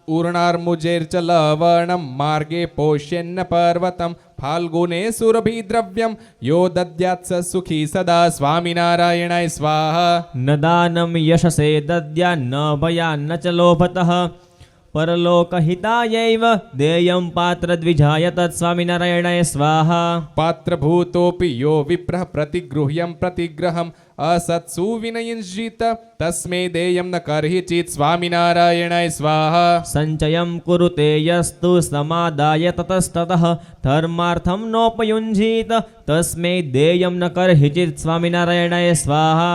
ऊर्णार्मुजेर्च लवणं मार्गे पोष्यन्न पर्वतं फाल्गुने सुरभिद्रव्यं यो दद्यात् स सुखी सदा स्वामिनारायणाय स्वाहा न दानं यशसे दद्या न भयान्न च लोभतः परलोकहितायैव देयं पात्रद्विजाय तत्स्वामिनारायणाय स्वाहा पात्रभूतोऽपि यो विप्रः प्रतिगृह्यं प्रतिग्रहम् असत्सु विनयिंजित तस्मै देयं न कर्हिचित् स्वामिनारायणाय स्वाहा सञ्चयं कुरुते यस्तु समादाय ततस्ततः धर्मार्थं नोपयुञ्जीत तस्मै देयं न कर्हिचित् स्वामिनारायणाय स्वाहा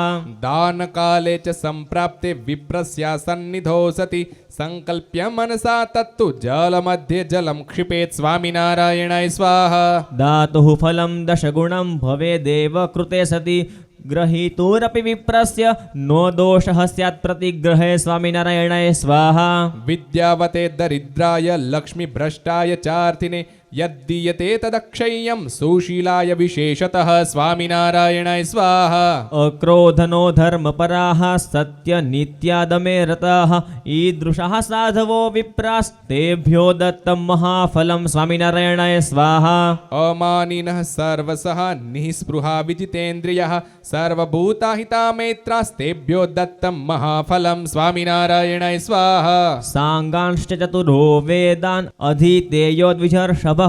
दानकाले च सम्प्राप्ते विप्रस्या सन्निधौ सति संकल्प्य मनसा तत्तु जलमध्ये जलं क्षिपेत् स्वामिनारायणाय स्वाहा दातुः फलं दशगुणं भवेदेव कृते सति ग्रहीतुरपि विप्रस्य नो दोषः स्यात् प्रतिग्रहे स्वामिनारायणाय स्वाहा विद्यावते दरिद्राय लक्ष्मीभ्रष्टाय चार्थिने यद्दीयते तदक्षय्यं सुशीलाय विशेषतः स्वामिनारायणाय स्वाहा अक्रोधनो धर्मपराः सत्यनित्यादमे रताः ईदृशः साधवो विप्रास्तेभ्यो दत्तं महाफलं स्वामिनारायणाय स्वाहा अमानिनः सर्वसः निःस्पृहा विजितेन्द्रियः सर्वभूताहितामेत्रास्तेभ्यो दत्तं महाफलं स्वामिनारायणाय स्वाहा साङ्गांश्च चतुरो वेदान् अधीतेयो द्विजर्षभः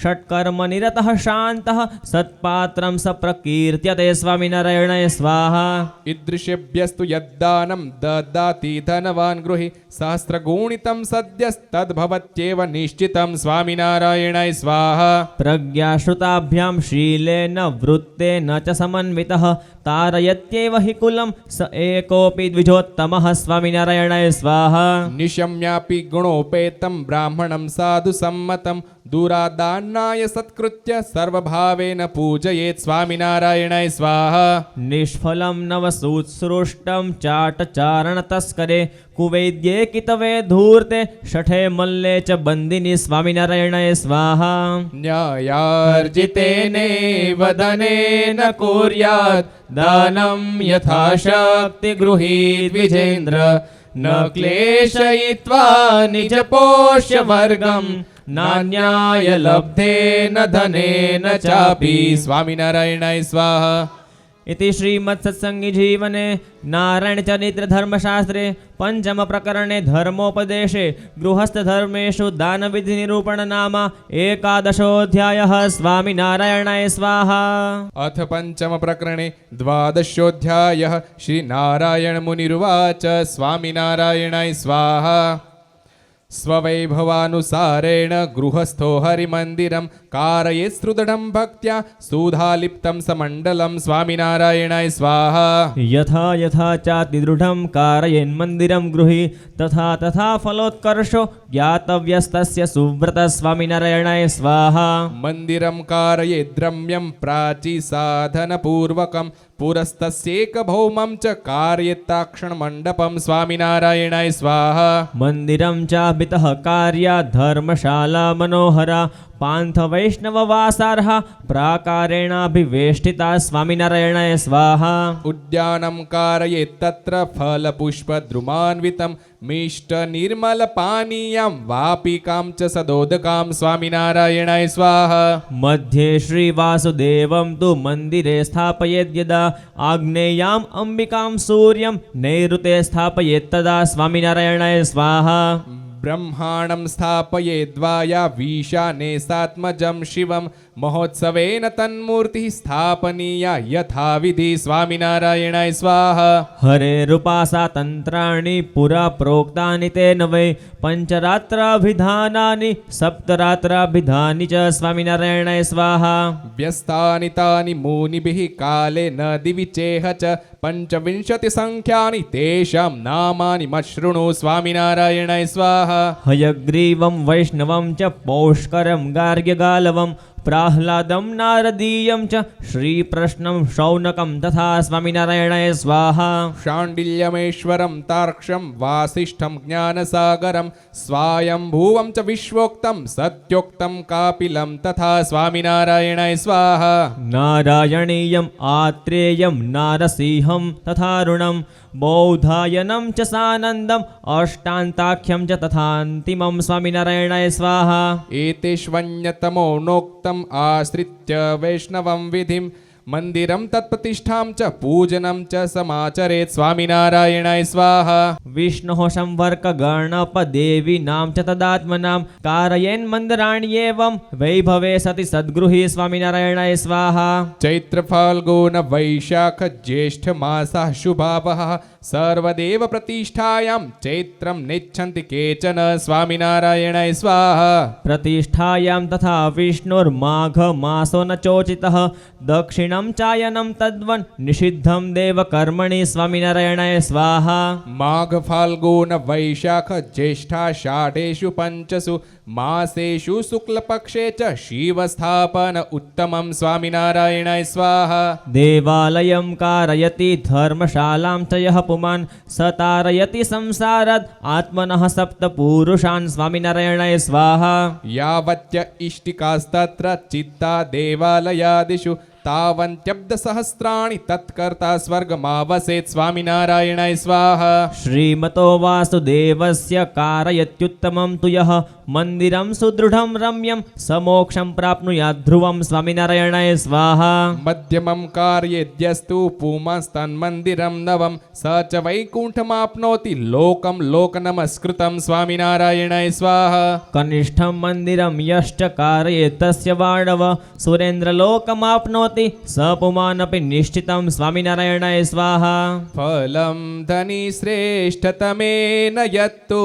षट्कर्मनिरतः शान्तः सत्पात्रं स प्रकीर्त्यते स्वामिनारायणाय स्वाहा ईदृशेभ्यस्तु यद्दानं ददाति धनवान् गृहे सहस्रगुणितं सद्यस्तद्भवत्येव निश्चितं स्वामिनारायणाय स्वाहा प्रज्ञाश्रुताभ्यां शीलेन वृत्तेन च समन्वितः तारयत्येव हि कुलं स एकोऽपि द्विजोत्तमः स्वामिनारायणाय स्वाहा निशम्यापि गुणोपेतं ब्राह्मणं साधु सम्मतं दूरादान्नाय सत्कृत्य सर्वभावेन पूजयेत् स्वामिनारायणाय स्वाहा निष्फलं नवसूत्सृष्टं चाटचारणतस्करे कुवैद्ये कितवे धूर्ते शठे मल्ले च बन्दिनि स्वामिनारायणाय स्वाहा न्यायार्जितेनेव धनेन कुर्यात् दानं यथाशक्ति गृहीत् विजेन्द्र न क्लेशयित्वा निजपोष्यवर्गं नान्याय लब्धेन धनेन चापि स्वामिनारायणाय स्वाहा इति श्रीमत्सत्सङ्गीजीवने नारायणचरित्रधर्मशास्त्रे पञ्चमप्रकरणे धर्मोपदेशे गृहस्थधर्मेषु दानविधिनिरूपणनाम 11 स्वामिनारायणाय स्वाहा अथ पञ्चमप्रकरणे 12 श्रीनारायणमुनिरुवाच स्वामिनारायणाय स्वाहा स्ववैभवानुसारेण गृहस्थो हरिमन्दिरं कारयेत् सुदृढं भक्त्या सुधालिप्तं समण्डलं स्वामिनारायणाय स्वाहा यथा यथा चातिदृढं कारयेन्मन्दिरं गृही तथा तथा फलोत्कर्षो ज्ञातव्यस्तस्य सुव्रतः स्वामिनारायणाय स्वाहा मन्दिरं कारयेत् द्रम्यं प्राचीसाधनपूर्वकं पुरस्तस्येकभौमं च कारयेत्ताक्षणमण्डपं स्वामिनारायणाय स्वाहा मन्दिरं चाभितः कार्या धर्मशाला मनोहरा पान्थवैष्णववासार्ह प्राकारेणाभिवेष्टिता स्वामिनारायणाय स्वाहा उद्यानं कारयेत् तत्र फलपुष्पद्रुमान्वितं मिष्टनिर्मलपानीयं वापिकां च सदोदकां स्वामिनारायणाय स्वाहा मध्ये श्रीवासुदेवं तु मन्दिरे स्थापयेद्यदा आग्नेयाम् अम्बिकां सूर्यं नैऋते स्थापयेत्तदा स्वामिनारायणाय स्वाहा ब्रह्माणं स्थापयेद्वाया वीशाने सात्मजं शिवं महोत्सवेन तन्मूर्तिः स्थापनीया यथाविधि स्वामिनारायणाय स्वाहा हरेरुपासा तन्त्राणि पुरा प्रोक्तानि तेन वै पञ्चरात्राभिधानानि सप्तरात्राभिधानि च स्वामिनारायणाय स्वाहा व्यस्तानि तानि मुनिभिः काले न दिवि चेह च 25 संख्यानि तेषां नामानि मशृणु स्वामिनारायणाय स्वाहा हयग्रीवं वैष्णवं च पौष्करं गार्ग्यगालवं प्राह्लादं नारदीयं च श्रीप्रश्नं शौनकं तथा स्वामिनारायणाय स्वाहा शाण्डिल्यमेश्वरं तार्क्षं वासिष्ठं ज्ञानसागरं स्वायम्भुवं च विश्वोक्तं सत्योक्तं कापिलं तथा स्वामिनारायणाय स्वाहा नारायणीयम् आत्रेयं नारसिंहं तथारुणं बौधायनं च सानन्दम् अष्टान्ताख्यं च तथान्तिमं स्वामिनारायणाय स्वाहा एतेष्वन्यतमो नोक्तम् आश्रित्य वैष्णवं विधिं मन्दिरं तत्प्रतिष्ठां च पूजनं च समाचरेत् स्वामिनारायणाय स्वाहा विष्णोः संवर्कगणपदेवीनां च तदात्मनां कारयेन् मन्दिराण्येवं वैभवे सति सद्गृही स्वामिनारायणाय स्वाहा चैत्रफाल्गुन वैशाख ज्येष्ठमासः शुभावः सर्वदेव प्रतिष्ठायां चैत्रं नेच्छन्ति केचन स्वामिनारायणाय स्वाहा प्रतिष्ठायां तथा विष्णुर्माघमासो न चोचितः दक्षिणं चायनं तद्वन् निषिद्धं देवकर्मणि स्वामिनारायणाय स्वाहा माघ फाल्गुन वैशाख ज्येष्ठाषाढेषु पञ्चसु मासेषु शुक्लपक्षे च शिवस्थापन उत्तमं स्वामिनारायणाय स्वाहा देवालयं कारयति धर्मशालां च यः पुमान् स तारयति संसारात् आत्मनः सप्तपुरुषान् स्वामिनारायणाय स्वाहा यावत्य इष्टिकास्तत्र चित्ता देवालयादिषु तावन्त्यब्दसहस्राणि तत्कर्ता स्वर्गमावसेत् स्वामिनारायणाय स्वाहा श्रीमतो वासुदेवस्य कारयत्युत्तमं तु यः मन्दिरं सुदृढं रम्यं स मोक्षं प्राप्नुयात् ध्रुवं स्वामिनारायणाय स्वाहा मध्यमं कार्येद्यस्तु पुमांस्तन्मन्दिरं नवं स च वैकुण्ठमाप्नोति लोकं लोकनमस्कृतं स्वामिनारायणाय स्वाहा कनिष्ठं मन्दिरं यश्च कारयेत् तस्य वाणव सुरेन्द्रलोकमाप्नोति स पुमानपि निश्चितं स्वामिनारायणाय स्वाहा फलं धनी श्रेष्ठतमेन यत्तु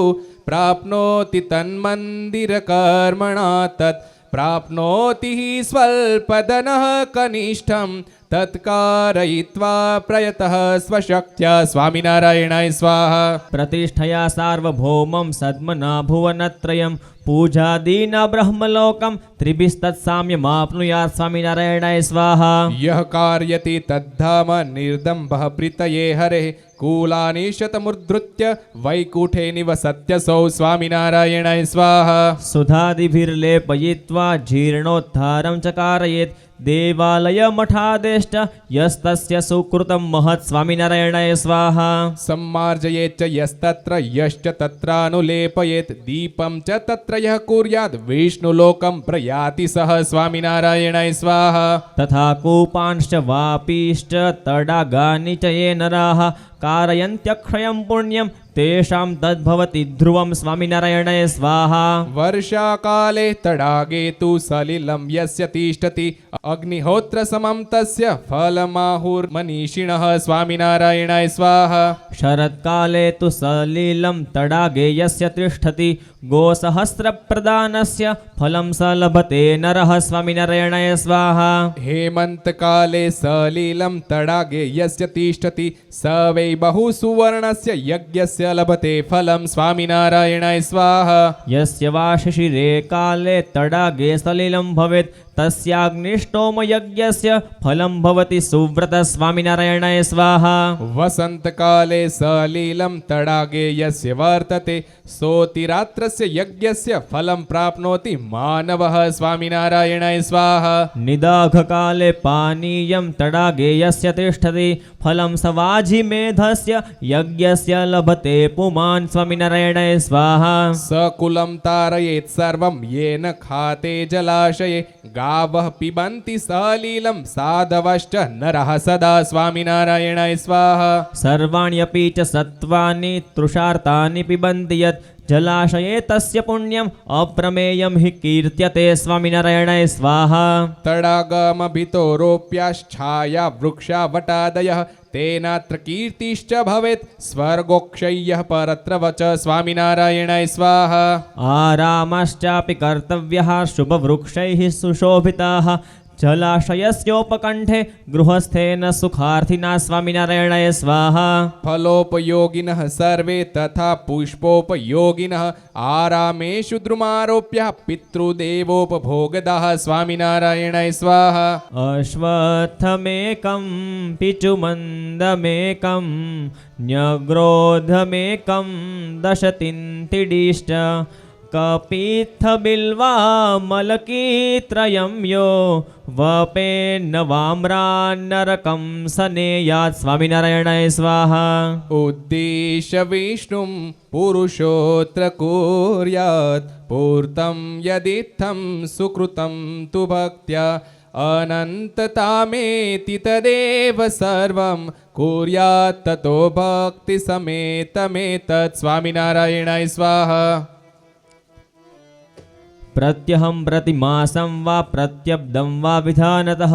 प्राप्नोति तन्मन्दिरकर्मणा तत् प्राप्नोति हि स्वल्पधनः कनिष्ठं तत्कारयित्वा प्रयतः स्वशक्त्या स्वामिनारायणाय स्वाहा प्रतिष्ठया सार्वभौमं सद्मना भुवनत्रयं पूजादीना ब्रह्मलोकं त्रिभिस्तत्साम्यमाप्नुयात् स्वामिनारायणाय स्वाहा यः कार्यति तद्धाम निर्दम्भः प्रीतये हरेः कूलानि शतमुद्धृत्य वैकुण्ठे निवसत्यसौ स्वामिनारायणाय स्वाहा सुधादिभिर्लेपयित्वा जीर्णोद्धारं च कारयेत् देवालयमठादेश्च यस्तस्य सुकृतं महत् स्वामिनारायणाय स्वाहा सम्मार्जयेत् च यस्तत्र यश्च तत्रानुलेपयेत् दीपं च तत्र यः कुर्यात् विष्णुलोकं प्रयाति सः स्वामिनारायणाय स्वाहा तथा कूपांश्च वापीश्च तडागानि च ये नराः कारयन्त्यक्षयं पुण्यं तेषां तद्भवति ध्रुवं स्वामिनारायणाय स्वाहा वर्षाकाले तडागे तु सलिलं यस्य तिष्ठति अग्निहोत्रसमं तस्य फलमाहुर्मनीषिणः स्वामिनारायणाय स्वाहा शरत्काले तु सलिलं तडागे यस्य तिष्ठति गोसहस्रप्रदानस्य फलं स लभते नरः स्वामिनारायणाय स्वाहा हेमन्तकाले सलिलं तडागे यस्य तिष्ठति स वै बहुसुवर्णस्य यज्ञस्य लभते फलं स्वामिनारायणाय स्वाहा यस्य वा शिशिरे काले तडागे सलिलं भवेत् तस्याग्निष्टोमयज्ञस्य फलं भवति सुव्रत स्वामिनारायणाय स्वाहा वसन्तकाले सलिलं तडागे यस्य वर्तते सोतिरात्रस्य यज्ञस्य फलं प्राप्नोति मानवः स्वामिनारायणाय स्वाहा निदाघकाले पानीयं तडागे यस्य तिष्ठति फलं सवाजिमेधस्य यज्ञस्य लभते पुमान् स्वामिनारायणाय स्वाहा सकुलं तारयेत् सर्वं येन खाते जलाशये गावः पिबन्ति सलिलं साधवश्च नरः सदा स्वामिनारायणाय स्वाहा सर्वाण्यपि च सत्त्वानि तृषार्तानि पिबन्ति यत् जलाशये तस्य पुण्यम् अप्रमेयं हि कीर्त्यते स्वामिनारायणाय स्वाहा तडागमभितो रोप्याश्छाया वृक्षा वटादयः तेनात्र कीर्तिश्च भवेत् स्वर्गोक्षय्यः परत्र वच स्वामिनारायणाय स्वाहा आरामश्चापि कर्तव्यः शुभवृक्षैः सुशोभिताः जलाशयस्योपकण्ठे गृहस्थेन सुखार्थिना स्वामिनारायणाय स्वाहा फलोपयोगिनः सर्वे तथा पुष्पोपयोगिनः आरामेषु द्रुमारोप्य पितृदेवोपभोगदाः स्वामिनारायणाय स्वाहा अश्वत्थमेकं पिचुमन्दमेकं न्यग्रोधमेकं दशतिन्तिडिश्च कपीत्थबिल्वा मलकीत्रयं यो वपेन्नवाम्रान्नरकं सनेयात् स्वामिनारायणाय स्वाहा उद्दिश्य विष्णुं पुरुषोऽत्र कुर्यात् पूर्तं यदित्थं सुकृतं तु भक्त्या अनन्ततामेति तदेव सर्वं कुर्यात् ततो भक्तिसमेतमेतत् स्वामिनारायणाय स्वाहा प्रत्यहं प्रतिमासं वा प्रत्यब्दं वा विधानतः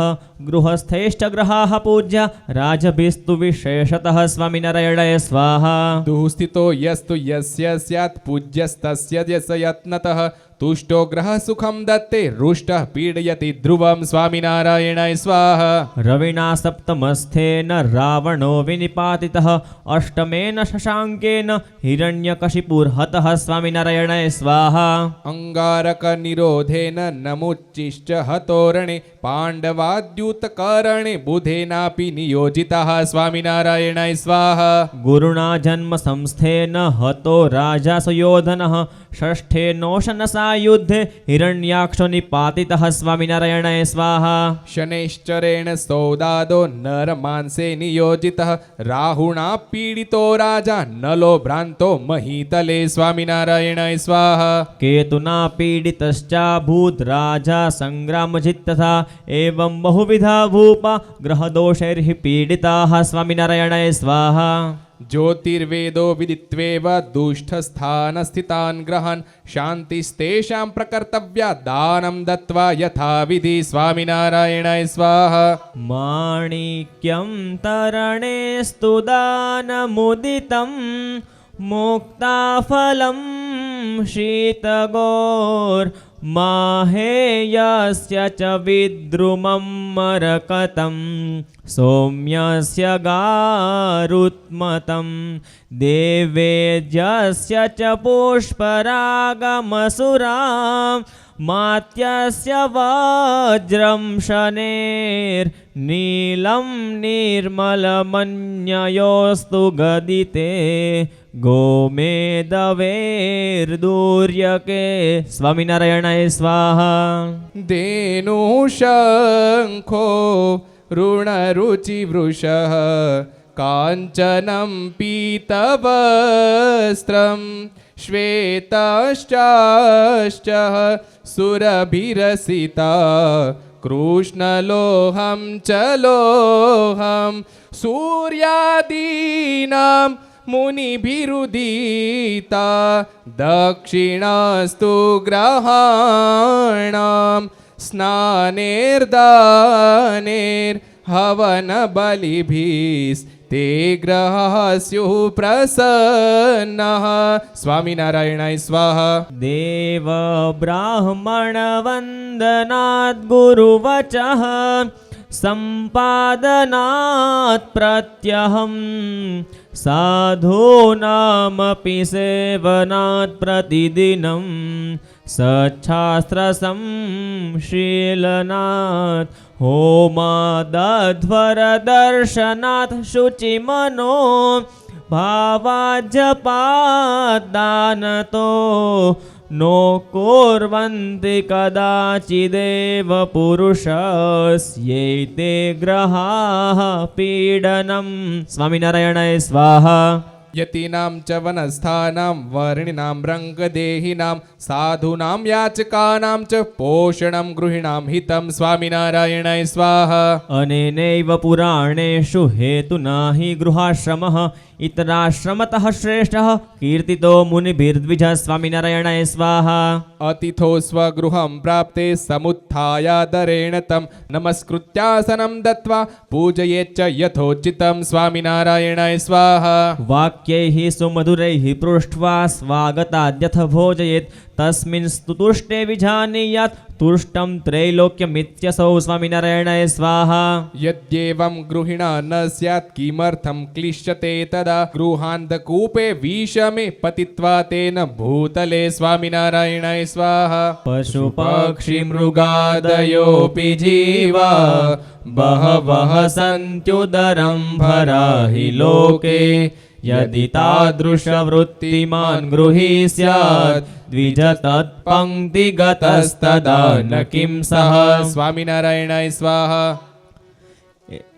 गृहस्थैश्च ग्रहाः पूज्य राजभिस्तु विशेषतः स्वामिनारायणाय स्वाहा दुःस्थितो यस्तु यस्य स्यात् पूज्यस्तस्य यस यत्नतः तुष्टो ग्रहः सुखं दत्ते रुष्टः पीडयति ध्रुवं स्वामिनारायणाय स्वाहा रविना सप्तमस्थेन रावणो विनिपातितः अष्टमेन शशाङ्केन हिरण्यकशिपुर्हतः स्वामिनारायणाय स्वाहा अङ्गारकनिरोधेन नमुच्चिश्च हतोरणे पाण्डवाद्यूतकरणे बुधेनापि नियोजितः स्वामिनारायणाय स्वाहा गुरुणा जन्म संस्थेन हतो राजा सुयोधनः षष्ठेनोशनसायुद्धे हिरण्याक्षो निपातितः स्वामिनारायणाय स्वाहा शनैश्चरेण सौदादो नरमांसे नियोजितः राहुणा पीडितो राजा नलो भ्रान्तो महीतले स्वामिनारायणाय स्वाहा केतुना पीडितश्चाभूत् राजा संग्रामजित् तथा एवं बहुविधा भूपा ग्रहदोषैर्हि पीडिताः स्वामिनारायणाय स्वाहा ज्योतिर्वेदो विदित्वेव दुष्टस्थानस्थितान् ग्रहान् शान्तिस्तेषां प्रकर्तव्या दानं दत्त्वा यथाविधि स्वामिनारायणाय स्वाहा माणिक्यं तरणेस्तु दानमुदितं मुक्ताफलं शीतगोर्माहेयस्य च विद्रुमं मरकतं सौम्यस्य गारुत्मतं देवेज्यस्य च पुष्परागमसुरां मात्यस्य वज्रं शनेर्नीलं निर्मलमन्ययोस्तु गदिते गोमेदवेर्दूर्यके स्वामिनारायणाय स्वाहा धेनुशङ्खो ऋणरुचिवृषः काञ्चनं पीतवस्त्रं श्वेताश्चाश्च सुरभिरसिता कृष्णलोहं च लोहं सूर्यादीनां मुनिभिरुदिता दक्षिणास्तु ग्रहाणां स्नानेर्दानेर्हवनबलिभिस्ते ग्रहाः स्युः प्रसन्नः स्वामिनारायणाय स्वाहा देव ब्राह्मणवन्दनात् गुरुवचः सम्पादनात् प्रत्यहं साधूनामपि सेवनात् प्रतिदिनं सच्छास्त्रसंशीलनात् होमादध्वरदर्शनात् शुचिमनो भावाजपादानतो नो कुर्वन्ति कदाचिदेव पुरुषस्यैते ग्रहाः पीडनं स्वामिनारायणाय स्वाहा यतीनां च वनस्थानां वर्णिनां रङ्गदेहिनां साधूनां याचकानां च पोषणं गृहिणां हितं स्वामिनारायणाय स्वाहा अनेनैव पुराणेषु हेतुना हि गृहाश्रमः इतराश्रमतः श्रेष्ठः कीर्तितो मुनिभिर्द्विजः स्वामिनारायणाय स्वाहा अतिथो स्वगृहं प्राप्ते समुत्थायादरेण तं नमस्कृत्यासनं दत्त्वा पूजयेच्च यथोचितं स्वामिनारायणाय स्वाहा वाक्यैः सुमधुरैः पृष्ट्वा स्वागताद्यथ भोजयेत् तस्मिन् स्तुतुष्टे विजानीयात् तुष्टं त्रैलोक्यमित्यसौ स्वामिनारायणाय स्वाहा यद्येवं गृहिणा न स्यात् किमर्थं क्लिश्यते तदा गृहान्धकूपे विषमे पतित्वा तेन भूतले स्वामिनारायणाय स्वाहा पशुपक्षिमृगादयोऽपि जीवा बहवः सन्त्युदरं भरा हि लोके यदि तादृशवृत्तिमान् गृही स्यात् द्विज तत्पङ्क्तिगतस्तदा न किं सः स्वामिनारायणाय स्वाहा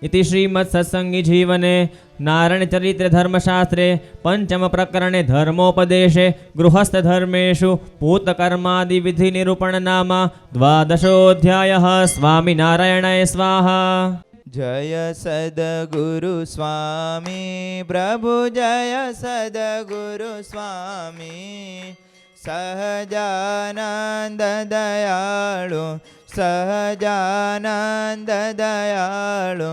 इति श्रीमत्सत्सङ्गी जीवने नारायणचरित्रे धर्मशास्त्रे पञ्चमप्रकरणे धर्मोपदेशे गृहस्थधर्मेषु पूतकर्मादिविधिनिरूपण नाम 12 स्वामिनारायणाय स्वाहा जय सद्गुरु स्वामी प्रभु जय सद्गुरु स्वामी सहजानंद दयाळु सहजानंद दयाळु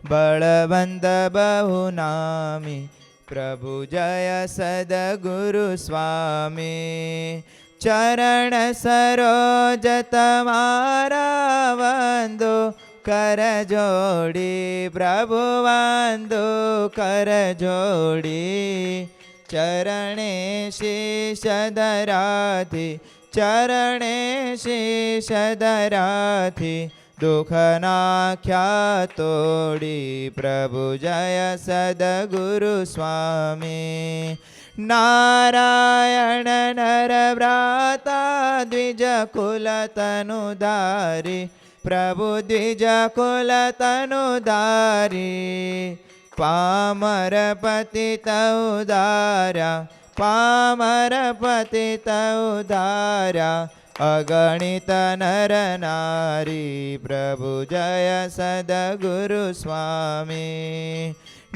बलवंत बहुनामी प्रभु जय सद्गुरु स्वामी चरण सरोज तमारा वंदो कर जोड़ी प्रभु वंदो कर जोड़ी चरणे शीश धराथी चरणे शीश धराथी दुख नाख्या तोड़ी प्रभु जय सद्गुरु स्वामी नारायण नर व्राता द्विज कुल तनुधारी प्रभु द्विज कुल तनुधारी पामर पतित उदारा पामर पतित उदारा अगणित नर नारी प्रभु जय सद्गुरु स्वामी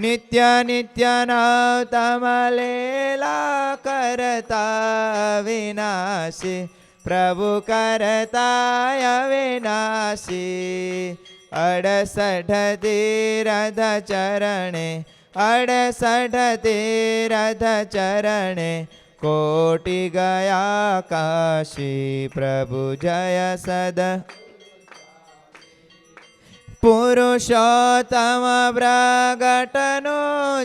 नित्य नित्य नवतमलीला करता विनाशी प्रभु करता अविनाशी 68 तीरथ चरणे 68 तीरथ चरणे कोटि गया काशी प्रभु जय सद पुरुषोत्तम प्रगटनो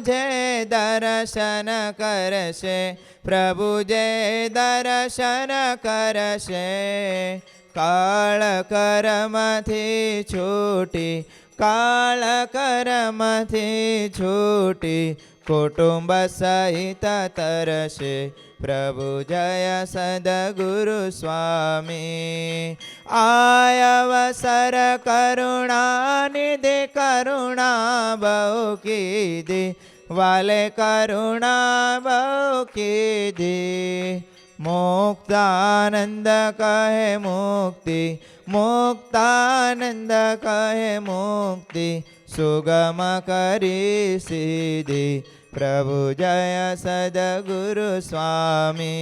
जे दर्शन करशे प्रभु जे दर्शन करशे काल कर्मथी छूटी काल कर्मथी छूटी कुटुंब सहित तरशे प्रभु जय सद्गुरु स्वामी आयवसर करुणा निधि करुणा बहु कीधी वाले करुणा बहु कीधी मुक्तानंद कहे मुक्ति मुक्तानंद कहे मुक्ति सुगम करी सीधी प्रभु जय सद्गुरु स्वामी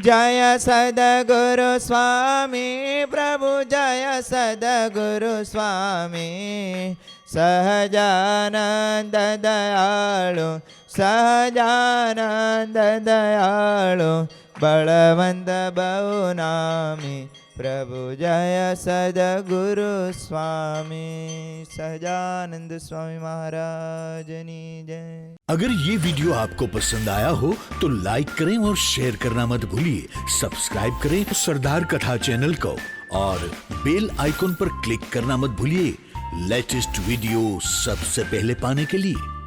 जय सद्गुरु स्वामी प्रभु जय सद्गुरु स्वामी सहजानंद दयाळु सहजानंद दयाळु बलवंत बहुनामी प्रभु जय सद्गुरु स्वामी सहजानंद स्वामी महाराजनी जय। अगर ये वीडियो आपको पसंद आया हो तो लाइक करें और शेयर करना मत भूलिए। सब्सक्राइब करें सरदार कथा चैनल को और बेल आइकॉन पर क्लिक करना मत भूलिए लेटेस्ट वीडियो सबसे पहले पाने के लिए।